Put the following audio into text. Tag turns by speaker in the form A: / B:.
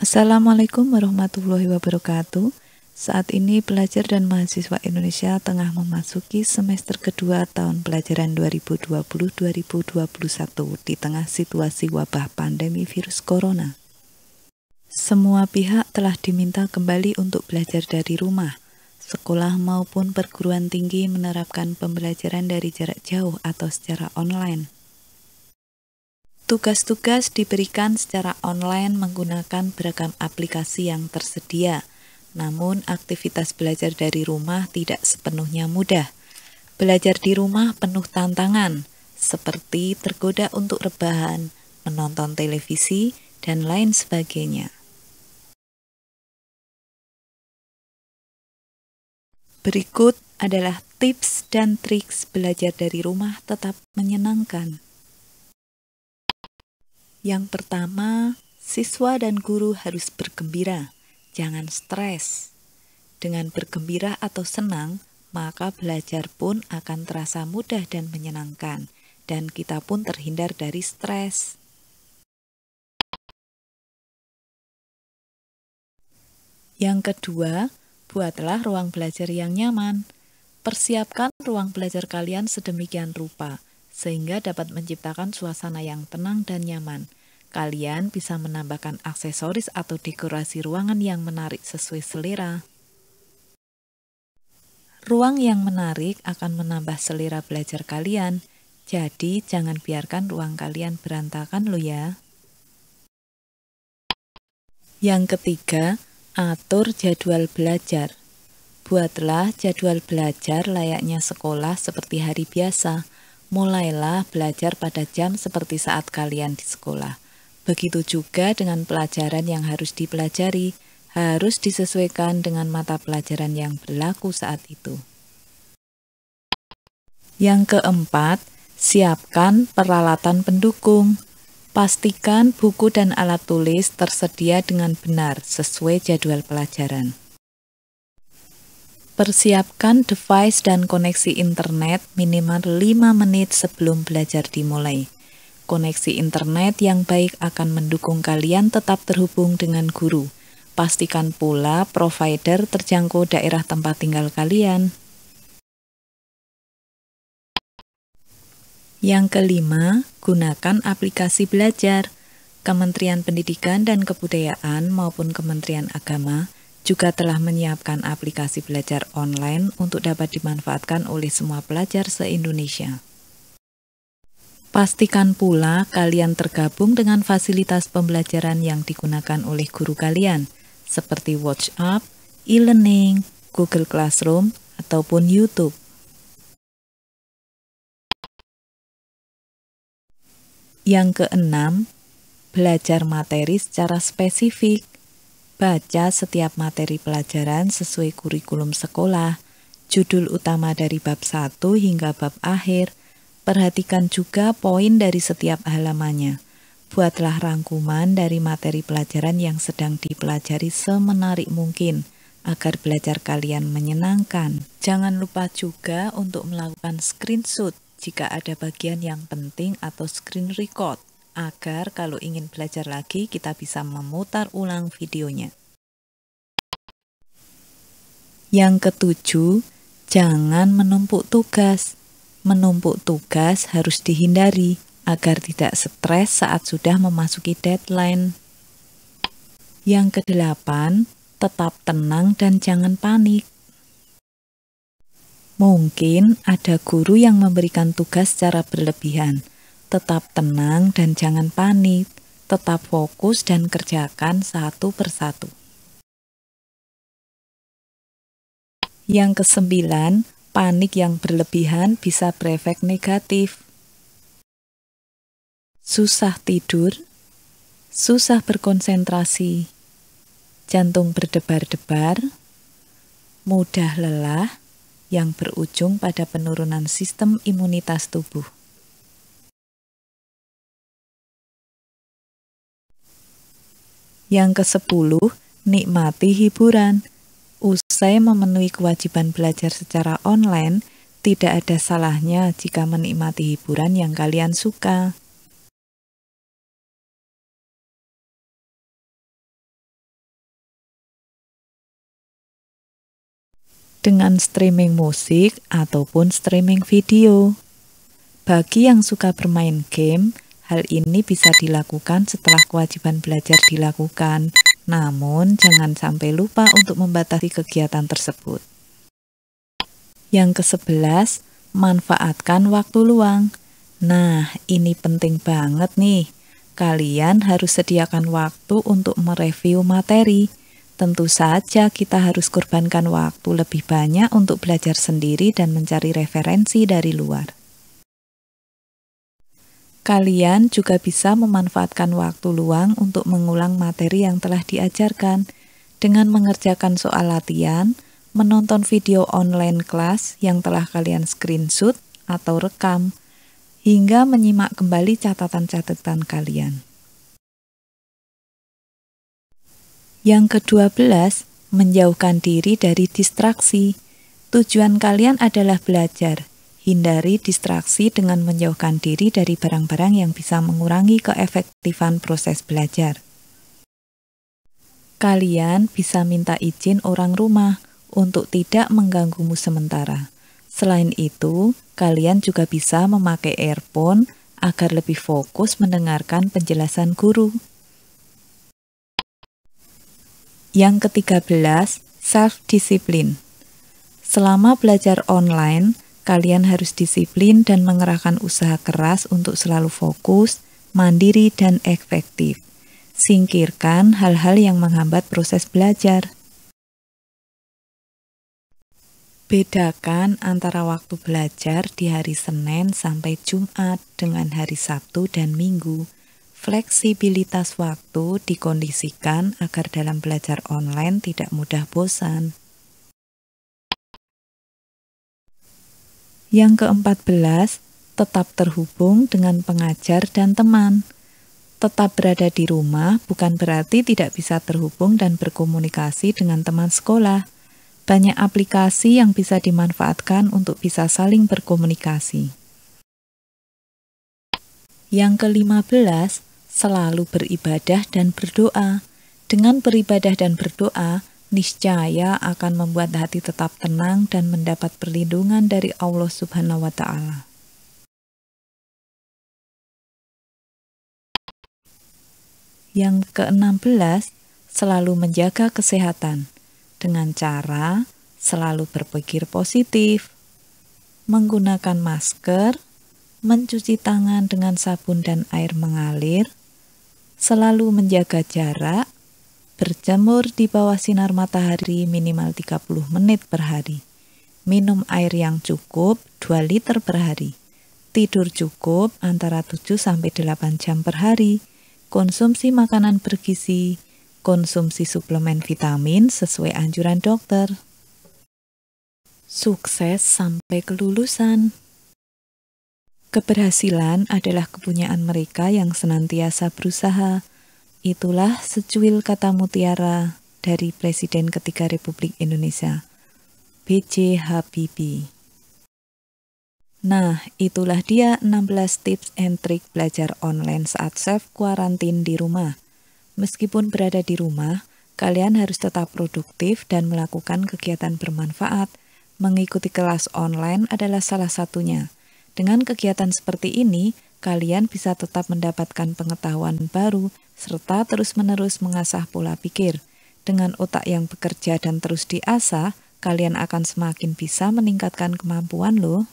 A: Assalamualaikum warahmatullahi wabarakatuh. Saat ini pelajar dan mahasiswa Indonesia tengah memasuki semester kedua tahun pelajaran 2020-2021 di tengah situasi wabah pandemi virus corona. Semua pihak telah diminta kembali untuk belajar dari rumah. Sekolah maupun perguruan tinggi menerapkan pembelajaran dari jarak jauh atau secara online. Tugas-tugas diberikan secara online menggunakan beragam aplikasi yang tersedia. Namun, aktivitas belajar dari rumah tidak sepenuhnya mudah. Belajar di rumah penuh tantangan, seperti tergoda untuk rebahan, menonton televisi, dan lain sebagainya. Berikut adalah tips dan triks belajar dari rumah tetap menyenangkan. Yang pertama, siswa dan guru harus bergembira, jangan stres. Dengan bergembira atau senang, maka belajar pun akan terasa mudah dan menyenangkan, dan kita pun terhindar dari stres. Yang kedua, buatlah ruang belajar yang nyaman. Persiapkan ruang belajar kalian sedemikian rupa, sehingga dapat menciptakan suasana yang tenang dan nyaman. Kalian bisa menambahkan aksesoris atau dekorasi ruangan yang menarik sesuai selera. Ruang yang menarik akan menambah selera belajar kalian, jadi jangan biarkan ruang kalian berantakan loh ya. Yang ketiga, atur jadwal belajar. Buatlah jadwal belajar layaknya sekolah seperti hari biasa. Mulailah belajar pada jam seperti saat kalian di sekolah. Begitu juga dengan pelajaran yang harus dipelajari, harus disesuaikan dengan mata pelajaran yang berlaku saat itu. Yang keempat, siapkan peralatan pendukung. Pastikan buku dan alat tulis tersedia dengan benar sesuai jadwal pelajaran. Persiapkan device dan koneksi internet minimal 5 menit sebelum belajar dimulai. Koneksi internet yang baik akan mendukung kalian tetap terhubung dengan guru. Pastikan pula provider terjangkau daerah tempat tinggal kalian. Yang kelima, gunakan aplikasi belajar. Kementerian Pendidikan dan Kebudayaan maupun Kementerian Agama juga telah menyiapkan aplikasi belajar online untuk dapat dimanfaatkan oleh semua pelajar se-Indonesia. Pastikan pula kalian tergabung dengan fasilitas pembelajaran yang digunakan oleh guru kalian, seperti WhatsApp, e-learning, Google Classroom, ataupun YouTube. Yang keenam, belajar materi secara spesifik. Baca setiap materi pelajaran sesuai kurikulum sekolah, judul utama dari bab 1 hingga bab akhir. Perhatikan juga poin dari setiap halamannya. Buatlah rangkuman dari materi pelajaran yang sedang dipelajari semenarik mungkin, agar belajar kalian menyenangkan. Jangan lupa juga untuk melakukan screenshot jika ada bagian yang penting atau screen record, agar kalau ingin belajar lagi kita bisa memutar ulang videonya. Yang ketujuh, jangan menumpuk tugas. Menumpuk tugas harus dihindari agar tidak stres saat sudah memasuki deadline. Yang kedelapan, tetap tenang dan jangan panik. Mungkin ada guru yang memberikan tugas secara berlebihan. Tetap tenang dan jangan panik. Tetap fokus dan kerjakan satu persatu. Yang kesembilan, panik yang berlebihan bisa berefek negatif. Susah tidur, susah berkonsentrasi, jantung berdebar-debar, mudah lelah, yang berujung pada penurunan sistem imunitas tubuh. Yang ke-10, nikmati hiburan. Usai memenuhi kewajiban belajar secara online, tidak ada salahnya jika menikmati hiburan yang kalian suka. dengan streaming musik ataupun streaming video. Bagi yang suka bermain game, hal ini bisa dilakukan setelah kewajiban belajar dilakukan. Namun, jangan sampai lupa untuk membatasi kegiatan tersebut. Yang ke-11, manfaatkan waktu luang. Nah, ini penting banget nih. Kalian harus sediakan waktu untuk mereview materi. Tentu saja kita harus korbankan waktu lebih banyak untuk belajar sendiri dan mencari referensi dari luar. Kalian juga bisa memanfaatkan waktu luang untuk mengulang materi yang telah diajarkan dengan mengerjakan soal latihan, menonton video online kelas yang telah kalian screenshot atau rekam, hingga menyimak kembali catatan-catatan kalian. Yang ke-12, menjauhkan diri dari distraksi. Tujuan kalian adalah belajar. Hindari distraksi dengan menjauhkan diri dari barang-barang yang bisa mengurangi keefektifan proses belajar. Kalian bisa minta izin orang rumah untuk tidak mengganggumu sementara. Selain itu, kalian juga bisa memakai earphone agar lebih fokus mendengarkan penjelasan guru. Yang ke-13, self-discipline. Selama belajar online, kalian harus disiplin dan mengerahkan usaha keras untuk selalu fokus, mandiri, dan efektif. Singkirkan hal-hal yang menghambat proses belajar. Bedakan antara waktu belajar di hari Senin sampai Jumat dengan hari Sabtu dan Minggu. Fleksibilitas waktu dikondisikan agar dalam belajar online tidak mudah bosan. Yang ke-14, tetap terhubung dengan pengajar dan teman. Tetap berada di rumah bukan berarti tidak bisa terhubung dan berkomunikasi dengan teman sekolah. Banyak aplikasi yang bisa dimanfaatkan untuk bisa saling berkomunikasi. Yang ke-15, selalu beribadah dan berdoa. Dengan beribadah dan berdoa, niscaya akan membuat hati tetap tenang dan mendapat perlindungan dari Allah Subhanahu wa Ta'ala. Yang ke-16, selalu menjaga kesehatan dengan cara selalu berpikir positif, menggunakan masker, mencuci tangan dengan sabun dan air mengalir, selalu menjaga jarak, berjemur di bawah sinar matahari minimal 30 menit per hari. Minum air yang cukup 2 liter per hari. Tidur cukup antara 7-8 jam per hari. Konsumsi makanan bergizi. Konsumsi suplemen vitamin sesuai anjuran dokter. Sukses sampai kelulusan. Keberhasilan adalah kepunyaan mereka yang senantiasa berusaha. Itulah secuil kata mutiara dari Presiden ketiga Republik Indonesia, B.J. Habibie. Nah, itulah dia 16 tips and trik belajar online saat self-quarantine di rumah. Meskipun berada di rumah, kalian harus tetap produktif dan melakukan kegiatan bermanfaat. Mengikuti kelas online adalah salah satunya. Dengan kegiatan seperti ini, kalian bisa tetap mendapatkan pengetahuan baru, serta terus-menerus mengasah pola pikir. Dengan otak yang bekerja dan terus diasah, kalian akan semakin bisa meningkatkan kemampuan loh.